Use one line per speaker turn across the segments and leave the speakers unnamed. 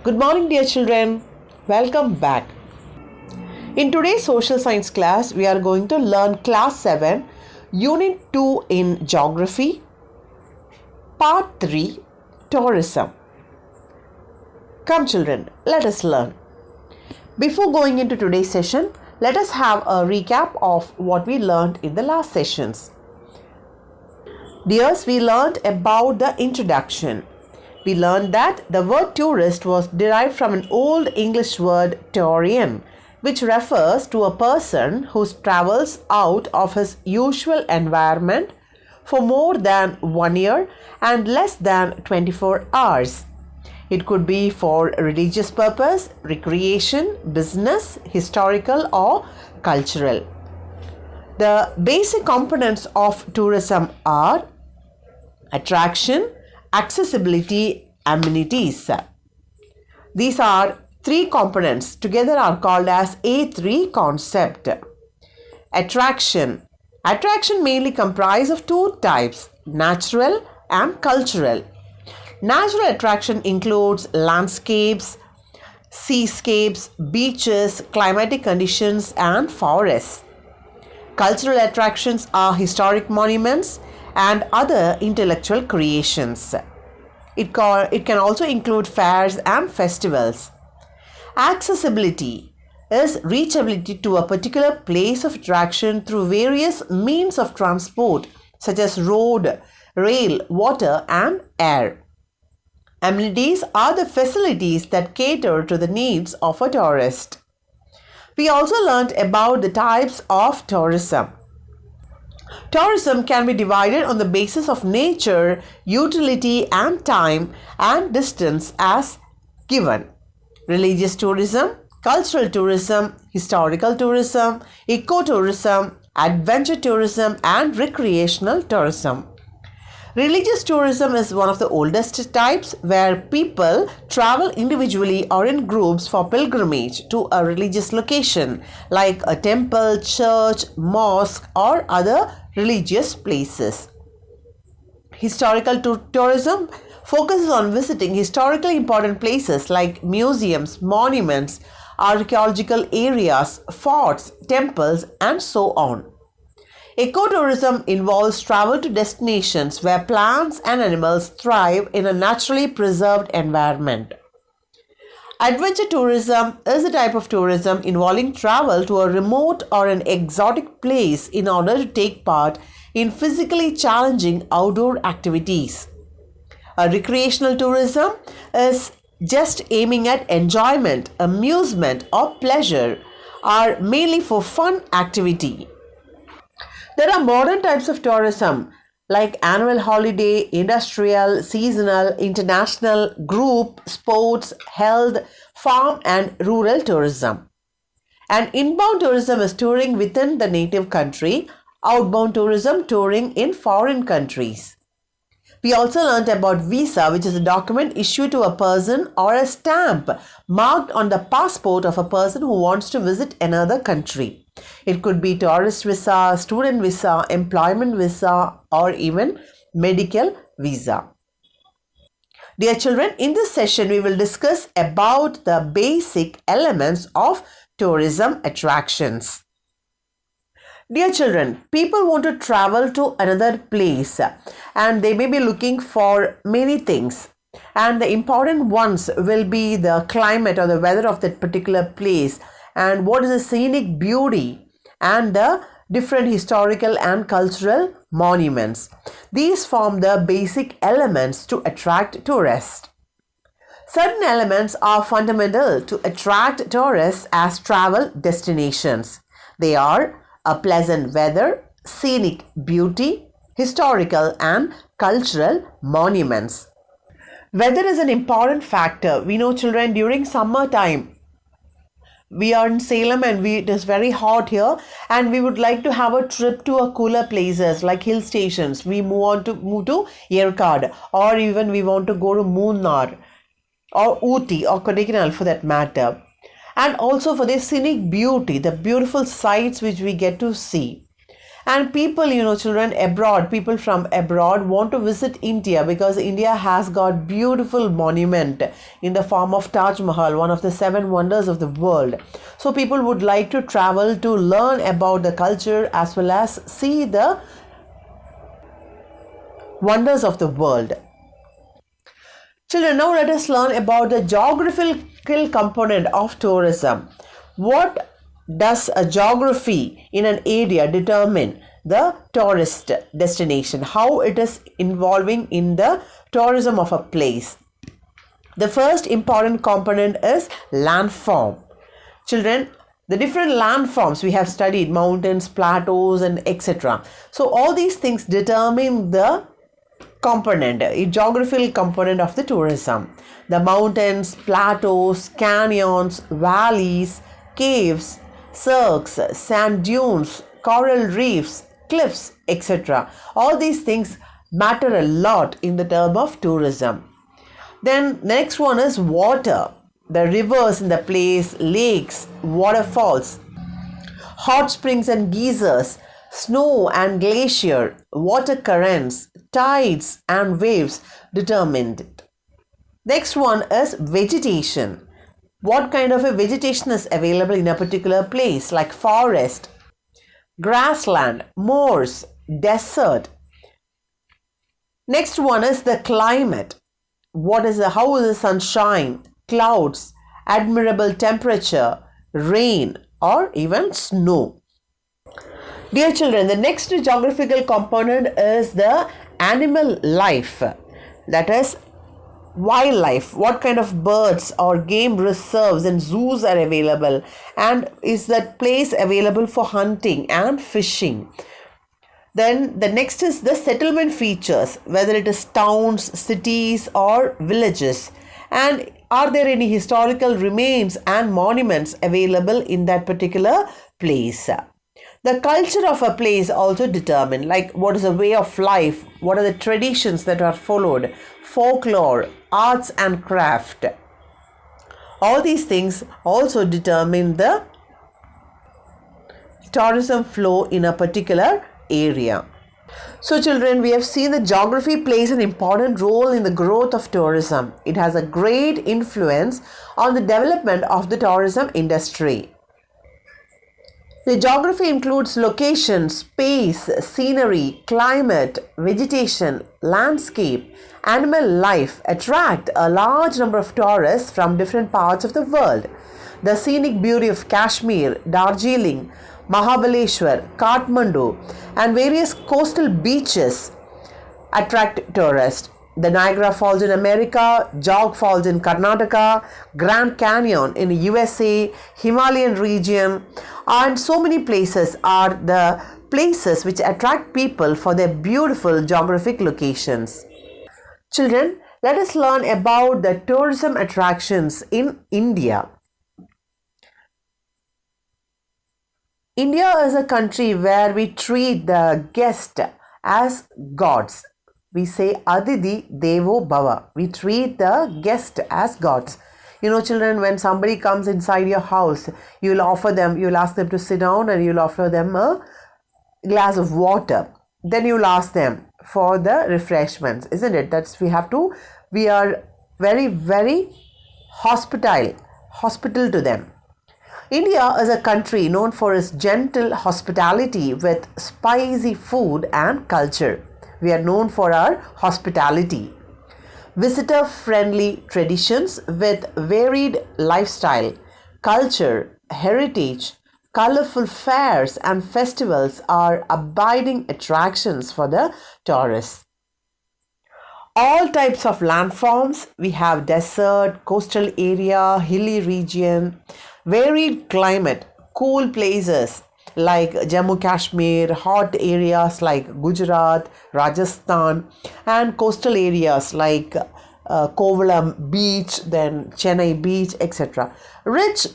Good morning, dear children. Welcome back. In today's social science class, we are going to learn class 7, unit 2 in geography, part 3, tourism. Come children, let us learn. Before going into today's session, let us have a recap of what we learned in the last sessions. Dears, we learned about the introduction. We learned that the word tourist was derived from an old English word tourian, which refers to a person who travels out of his usual environment for more than 1 year and less than 24 hours. It could be for religious purpose, recreation, business, historical or cultural. The basic components of tourism are attraction, accessibility, amenities. These are three components together are called as A3 concept. Attraction. Attraction mainly comprises of two types, natural and cultural. Natural attraction includes landscapes, seascapes, beaches, climatic conditions and forests. Cultural attractions are historic monuments and other intellectual creations. It can also include fairs and festivals. Accessibility is reachability to a particular place of attraction through various means of transport such as road, rail, water and air. Amenities are the facilities that cater to the needs of a tourist. We also learned about the types of tourism. Tourism can be divided on the basis of nature, utility and time and distance as given. Religious tourism, cultural tourism, historical tourism, ecotourism, adventure tourism and recreational tourism. Religious tourism is one of the oldest types where people travel individually or in groups for pilgrimage to a religious location like a temple, church, mosque or other religious places. Historical tourism focuses on visiting historically important places like museums, monuments, archaeological areas, forts, temples and so on. Ecotourism involves travel to destinations where plants and animals thrive in a naturally preserved environment. Adventure tourism is a type of tourism involving travel to a remote or an exotic place in order to take part in physically challenging outdoor activities. A recreational tourism is just aiming at enjoyment, amusement or pleasure or mainly for fun activity. There are modern types of tourism like annual holiday, industrial, seasonal, international, group, sports, health, farm and rural tourism. And inbound tourism is touring within the native country, outbound tourism touring in foreign countries. We also learnt about visa, which is a document issued to a person or a stamp marked on the passport of a person who wants to visit another country. It could be tourist visa, student visa, employment visa or even medical visa. Dear children, in this session we will discuss about the basic elements of tourism attractions. Dear children, people want to travel to another place and they may be looking for many things. And the important ones will be the climate or the weather of that particular place and what is the scenic beauty and the different historical and cultural monuments. These form the basic elements to attract tourists. Certain elements are fundamental to attract tourists as travel destinations. They are a pleasant weather, scenic beauty, historical and cultural monuments. Weather is an important factor. We know children during summer time, we are in Salem and it is very hot here and we would like to have a trip to a cooler places like hill stations. We move to Yerkad or even we want to go to Munnar or Ooty or Kodaikanal for that matter. And also for the scenic beauty, the beautiful sights which we get to see. And people, children abroad, people from abroad want to visit India because India has got beautiful monument in the form of Taj Mahal, one of the 7 wonders of the world. So people would like to travel to learn about the culture as well as see the wonders of the world. Children, now let us learn about the geographical component of tourism. What does a geography in an area determine the tourist destination? How it is involving in the tourism of a place? The first important component is landform. Children, the different landforms we have studied, mountains, plateaus, and etc. So all these things determine the component, a geographical component of the tourism. The mountains, plateaus, canyons, valleys, caves, cirques, sand dunes, coral reefs, cliffs, etc. All these things matter a lot in the term of tourism. Then next one is water. The rivers in the place, lakes, waterfalls, hot springs and geysers, snow and glacier, water currents, tides and waves determined it. Next one is vegetation. What kind of a vegetation is available in a particular place, like forest, grassland, moors, desert. Next one is the climate. How is the sunshine, clouds, admirable temperature, rain, or even snow. Dear children, the next geographical component is the animal life, that is wildlife. What kind of birds or game reserves and zoos are available, and is that place available for hunting and fishing? Then the next is the settlement features, whether it is towns, cities, or villages, and are there any historical remains and monuments available in that particular place. The culture of a place also determined, like what is the way of life, what are the traditions that are followed, folklore, arts and craft. All these things also determine the tourism flow in a particular area. So children, we have seen that geography plays an important role in the growth of tourism. It has a great influence on the development of the tourism industry. The geography includes location, space, scenery, climate, vegetation, landscape, animal life, attract a large number of tourists from different parts of the world. The scenic beauty of Kashmir, Darjeeling, Mahabaleshwar, Kathmandu, and various coastal beaches attract tourists. The Niagara Falls in America, Jog Falls in Karnataka, Grand Canyon in USA, Himalayan region, and so many places are the places which attract people for their beautiful geographic locations. Children, let us learn about the tourism attractions in India. India is a country where we treat the guest as gods. We say Aditi Devo Bhava. We treat the guest as gods. Children, when somebody comes inside your house, you'll ask them to sit down and you'll offer them a glass of water. Then you'll ask them for the refreshments, isn't it? We are very, very hospitable to them. India is a country known for its gentle hospitality with spicy food and culture. We are known for our hospitality. Visitor-friendly traditions with varied lifestyle, culture, heritage, colorful fairs and festivals are abiding attractions for the tourists. All types of landforms, we have desert, coastal area, hilly region, varied climate, cool places like Jammu Kashmir, hot areas like Gujarat, Rajasthan, and coastal areas like Kovalam Beach, then Chennai Beach, etc. Rich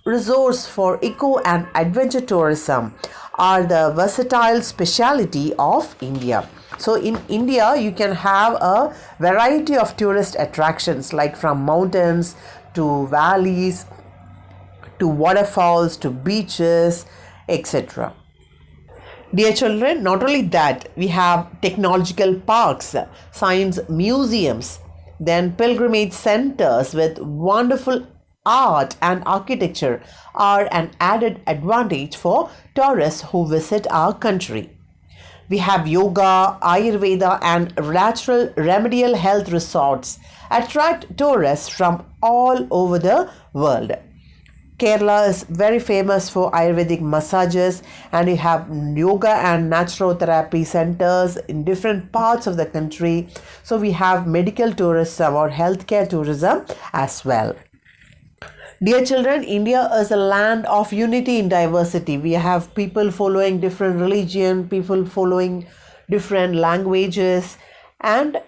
resource for eco and adventure tourism are the versatile speciality of India. So in India, you can have a variety of tourist attractions, like from mountains to valleys to waterfalls to beaches, etc. Dear children, not only that, we have technological parks, science museums, then pilgrimage centers with wonderful art and architecture are an added advantage for tourists who visit our country. We have yoga, Ayurveda, and natural remedial health resorts attract tourists from all over the world. Kerala is very famous for Ayurvedic massages, and you have yoga and naturotherapy centers in different parts of the country. So we have medical tourism or healthcare tourism as well. Dear children, India is a land of unity in diversity. We have people following different religion, people following different languages and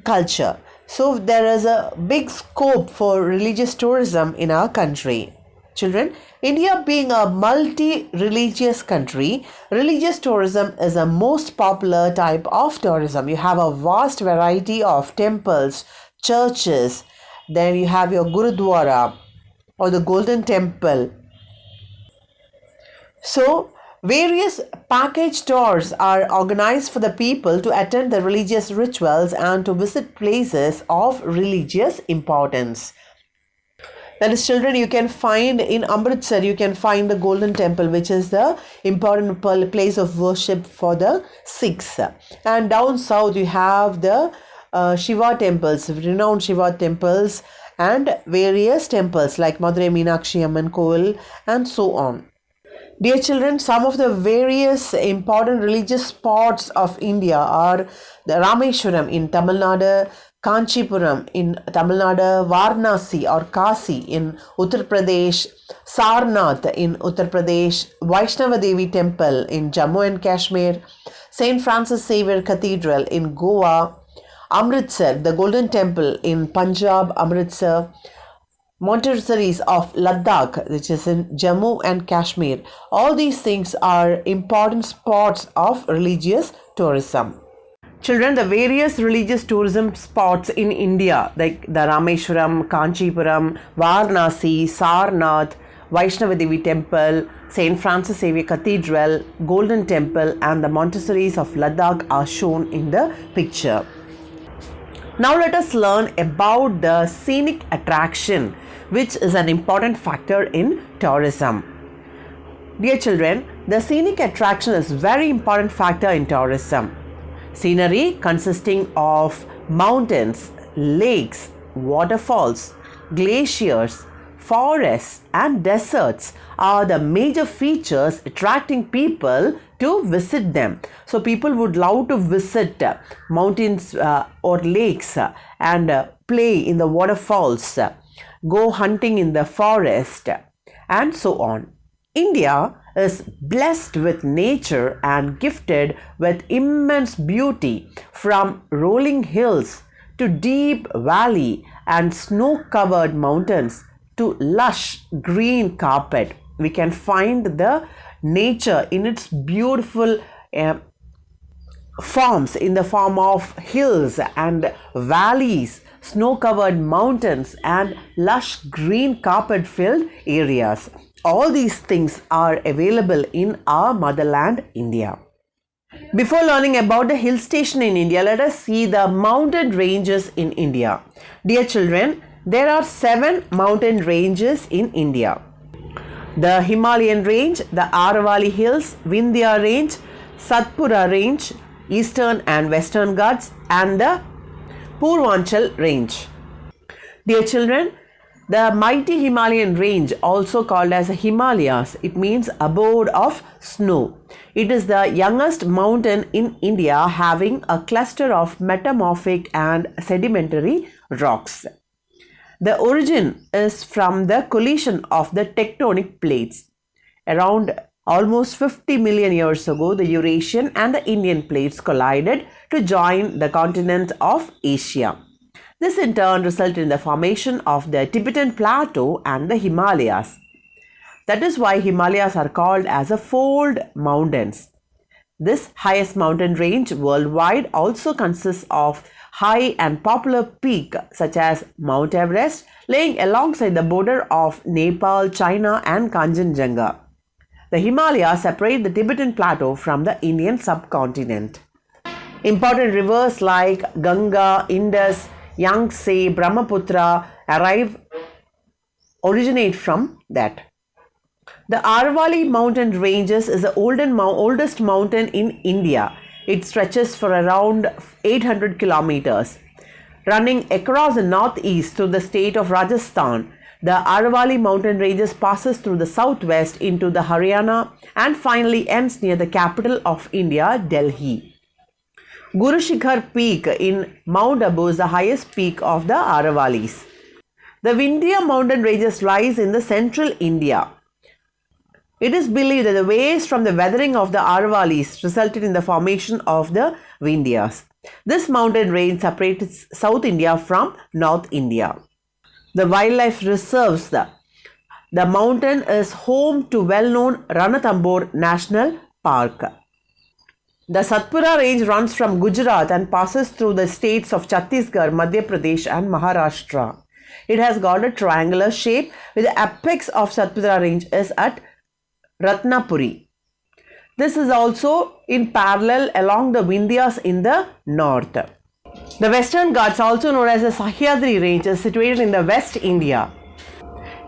culture. So there is a big scope for religious tourism in our country. Children, India being a multi-religious country, religious tourism is a most popular type of tourism. You have a vast variety of temples, churches, then you have your Gurudwara or the Golden Temple. So, various package tours are organized for the people to attend the religious rituals and to visit places of religious importance. That is, children, you can find in Amritsar, you can find the Golden Temple, which is the important place of worship for the Sikhs. And down south, you have the Shiva temples, renowned Shiva temples, and various temples like Madurai Meenakshi Amman Kovil and so on. Dear children, some of the various important religious spots of India are the Rameshwaram in Tamil Nadu, Kanchipuram in Tamil Nadu, Varanasi or Kasi in Uttar Pradesh, Sarnath in Uttar Pradesh, Vaishnava Devi Temple in Jammu and Kashmir, St. Francis Xavier Cathedral in Goa, Amritsar, the Golden Temple in Punjab, Amritsar, Monasteries of Ladakh, which is in Jammu and Kashmir. All these things are important spots of religious tourism. Children, the various religious tourism spots in India like the Rameshwaram, Kanchipuram, Varanasi, Sarnath, Vaishnava Devi Temple, St. Francis Xavier Cathedral, Golden Temple and the Monasteries of Ladakh are shown in the picture. Now let us learn about the scenic attraction, which is an important factor in tourism. Dear children, the scenic attraction is a very important factor in tourism. Scenery consisting of mountains, lakes, waterfalls, glaciers, forests and deserts are the major features attracting people to visit them. So people would love to visit mountains or lakes and play in the waterfalls, go hunting in the forest and so on. India is blessed with nature and gifted with immense beauty, from rolling hills to deep valley and snow-covered mountains to lush green carpet. We can find the nature in its beautiful forms in the form of hills and valleys, snow-covered mountains and lush green carpet-filled areas. All these things are available in our motherland, India. Before learning about the hill station in India, let us see the mountain ranges in India. Dear children, there are 7 mountain ranges in India. The Himalayan range, the Aravalli Hills, Vindhya range, Satpura range, Eastern and Western Ghats and the Purvanchal range. Dear children, the mighty Himalayan range, also called as the Himalayas, it means abode of snow. It is the youngest mountain in India, having a cluster of metamorphic and sedimentary rocks. The origin is from the collision of the tectonic plates. Around almost 50 million years ago, the Eurasian and the Indian plates collided to join the continent of Asia. This in turn resulted in the formation of the Tibetan Plateau and the Himalayas. That is why Himalayas are called as a fold mountains. This highest mountain range worldwide also consists of high and popular peak such as Mount Everest, laying alongside the border of Nepal, China and Kanchenjunga. The The Himalayas separate the Tibetan plateau from the Indian subcontinent. Important rivers like Ganga, Indus, Yangtze, Brahmaputra originate from that. The Aravalli mountain ranges is the oldest mountain in India. It stretches for around 800 kilometers. Running across the northeast through the state of Rajasthan, the Aravalli mountain ranges passes through the southwest into the Haryana and finally ends near the capital of India, Delhi. Guru Shikhar Peak in Mount Abu is the highest peak of the Aravallis. The Vindhya mountain ranges rise in the central India. It is believed that the waste from the weathering of the Aravallis resulted in the formation of the Vindhyas. This mountain range separates South India from North India. The wildlife reserves. The mountain is home to well-known Ranthambore National Park. The Satpura range runs from Gujarat and passes through the states of Chhattisgarh, Madhya Pradesh and Maharashtra. It has got a triangular shape with the apex of Satpura range is at Ratnapuri. This is also in parallel along the Vindhyas in the north. The Western Ghats, also known as the Sahyadri range, is situated in the West India.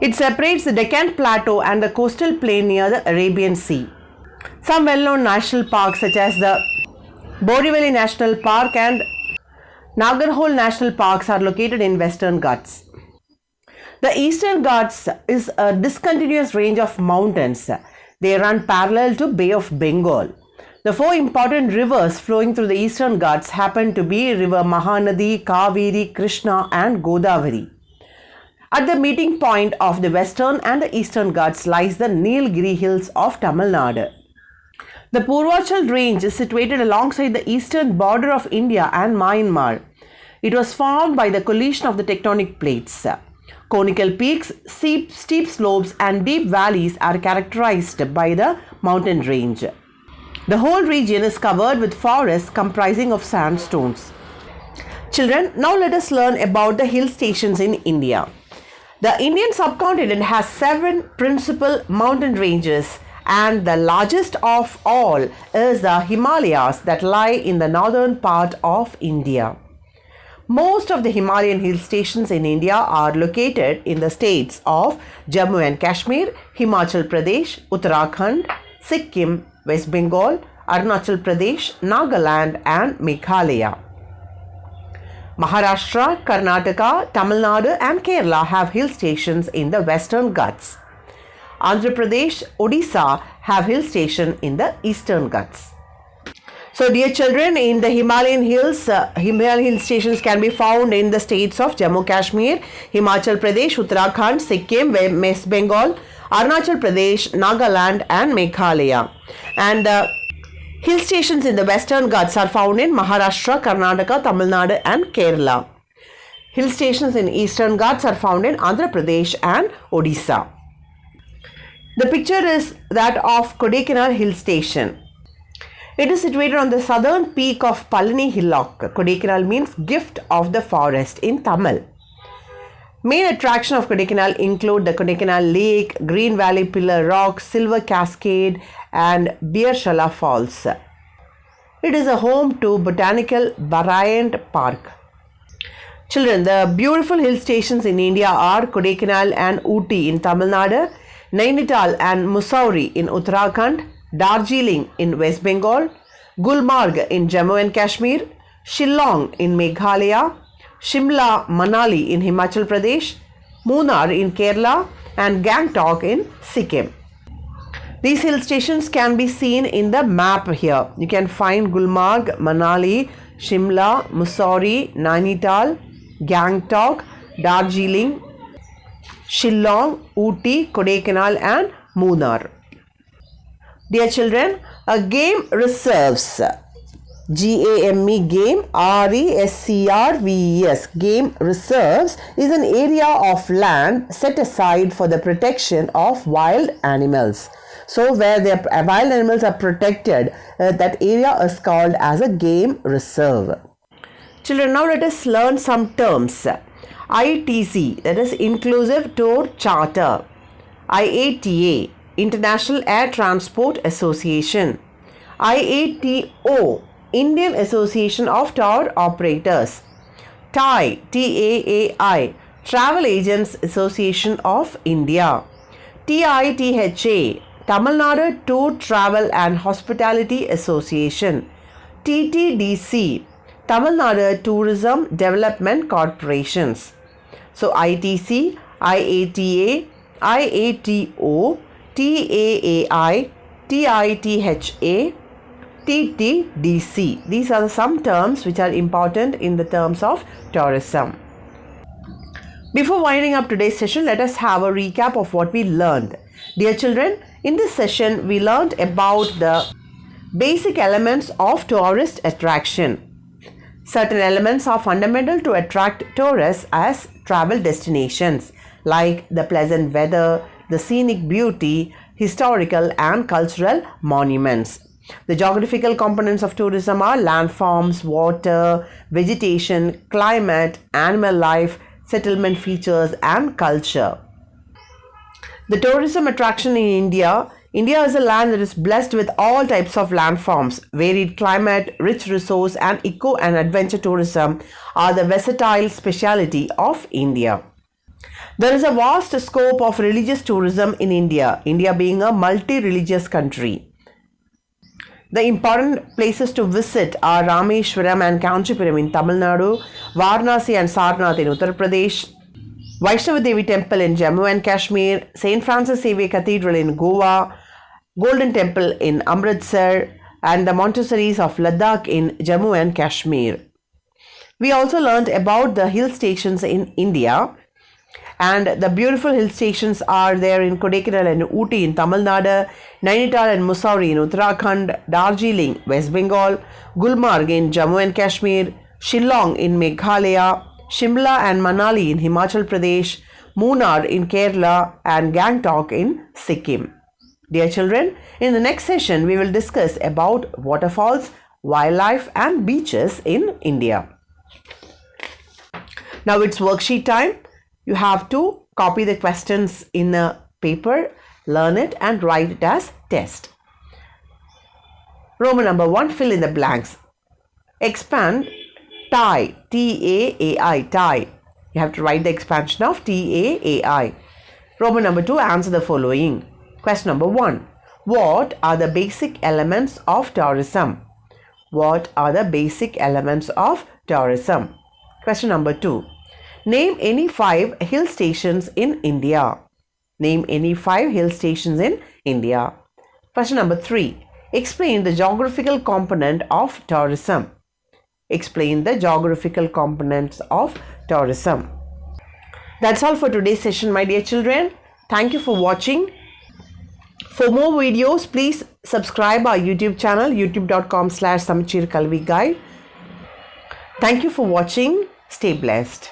It separates the Deccan Plateau and the coastal plain near the Arabian Sea. Some well-known national parks such as the Borivali National Park and Nagarhole National Parks are located in Western Ghats. The Eastern Ghats is a discontinuous range of mountains. They run parallel to Bay of Bengal. The four important rivers flowing through the Eastern Ghats happen to be River Mahanadi, Kaveri, Krishna and Godavari. At the meeting point of the Western and the Eastern Ghats lies the Nilgiri Hills of Tamilnadu. The Purvachal range is situated alongside the eastern border of India and Myanmar. It was formed by the collision of the tectonic plates. Conical peaks, steep slopes and deep valleys are characterized by the mountain range. The whole region is covered with forests comprising of sandstones. Children, now let us learn about the hill stations in India. The Indian subcontinent has 7 principal mountain ranges, and the largest of all is the Himalayas that lie in the northern part of India. Most of the Himalayan hill stations in India are located in the states of Jammu and Kashmir, Himachal Pradesh, Uttarakhand, Sikkim, West Bengal, Arunachal Pradesh, Nagaland and Meghalaya. Maharashtra, Karnataka, Tamil Nadu and Kerala have hill stations in the Western Ghats. Andhra Pradesh, Odisha have hill station in the Eastern Ghats. So dear children, in the Himalayan hills, Himalayan hill stations can be found in the states of Jammu Kashmir, Himachal Pradesh, Uttarakhand, Sikkim, West Bengal, Arunachal Pradesh, Nagaland and Meghalaya. And hill stations in the Western Ghats are found in Maharashtra, Karnataka, Tamil Nadu and Kerala. Hill stations in Eastern Ghats are found in Andhra Pradesh and Odisha. The picture is that of Kodaikanal Hill Station. It is situated on the southern peak of Palani Hillock. Kodaikanal means gift of the forest in Tamil. Main attraction of Kodaikanal include the Kodaikanal Lake, Green Valley Pillar Rock, Silver Cascade and Beershala Falls. It is a home to Botanical Bryant Park. Children, the beautiful hill stations in India are Kodaikanal and Ooty in Tamil Nadu, Nainital and Mussoorie in Uttarakhand, Darjeeling in West Bengal, Gulmarg in Jammu and Kashmir, Shillong in Meghalaya, Shimla, Manali in Himachal Pradesh, Munnar in Kerala and Gangtok in Sikkim. These hill stations can be seen in the map here. You can find Gulmarg, Manali, Shimla, Mussoorie, Nainital, Gangtok, Darjeeling, Shillong, Ooty, Kodaikanal and Munnar. Dear children, a game reserves, G-A-M-E, game, R-E-S-C-R-V-E-S, game reserves is an area of land set aside for the protection of wild animals. So where the wild animals are protected, that area is called as a game reserve. Children, now let us learn some terms. ITC, that is Inclusive Tour Charter. IATA, International Air Transport Association. IATO, Indian Association of Tour Operators. TAI, TAAI, Travel Agents Association of India. TITHA, Tamil Nadu Tour Travel and Hospitality Association. TTDC, Tamil Nadu Tourism Development Corporations. So ITC, IATA, IATO, TAAI, TITHA, TTDC. These are some terms which are important in the terms of tourism. Before winding up today's session, let us have a recap of what we learned. Dear children, in this session, we learned about the basic elements of tourist attraction. Certain elements are fundamental to attract tourists as travel destinations, like the pleasant weather, the scenic beauty, historical and cultural monuments. The geographical components of tourism are landforms, water, vegetation, climate, animal life, settlement features and culture. The tourism attraction in India. India is a land that is blessed with all types of landforms. Varied climate, rich resource and eco and adventure tourism are the versatile speciality of India. There is a vast scope of religious tourism in India, India being a multi-religious country. The important places to visit are Rameshwaram and Kanchipuram in Tamil Nadu, Varanasi and Sarnath in Uttar Pradesh, Vaishnavi Devi Temple in Jammu and Kashmir, St. Francis Xavier Cathedral in Goa, Golden Temple in Amritsar, and the Montessori's of Ladakh in Jammu and Kashmir. We also learned about the hill stations in India, and the beautiful hill stations are there in Kodaikanal and Ooty in Tamil Nadu, Nainital and Mussoorie in Uttarakhand, Darjeeling, West Bengal, Gulmarg in Jammu and Kashmir, Shillong in Meghalaya, Shimla and Manali in Himachal Pradesh, Munnar in Kerala, and Gangtok in Sikkim. Dear children, in the next session we will discuss about waterfalls, wildlife and beaches in India. Now it's worksheet time. You have to copy the questions in a paper, learn it and write it as test. Roman number 1, fill in the blanks. Expand TAI, T-A-A-I, TAI. You have to write the expansion of T-A-A-I. Roman number 2, answer the following. Question number 1. What are the basic elements of tourism? What are the basic elements of tourism? Question number 2. Name any 5 hill stations in India. Name any 5 hill stations in India. Question number 3. Explain the geographical component of tourism. Explain the geographical components of tourism. That's all for today's session, my dear children. Thank you for watching. For more videos, please subscribe our YouTube channel, youtube.com/Samacheer Kalvi Guide. Thank you for watching. Stay blessed.